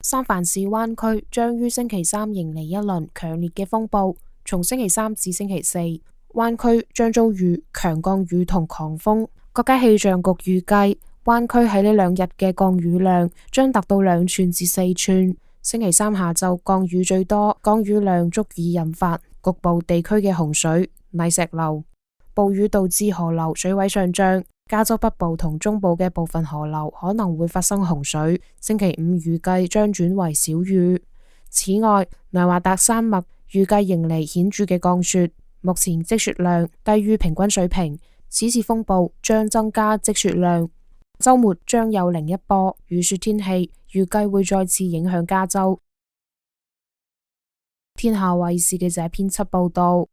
三藩市灣區將於星期三迎嚟一輪強烈嘅風暴，從星期三至星期四，灣區將遭遇強降雨同狂風。國家氣象局預計，灣區喺呢2日嘅降雨量將達到2寸至4寸。星期三下晝降雨最多，降雨量足以引發局部地區嘅洪水、泥石流。暴雨導致河流水位上漲，加州北部同中部嘅部分河流可能會發生洪水。星期五預計將轉為小雨。此外，內華達山脈預計迎嚟顯著嘅降雪，目前積雪量低於平均水平。此次風暴將增加積雪量，週末將有另一波雨雪天氣，預計會再次影響加州。天下衛視記者編輯報道。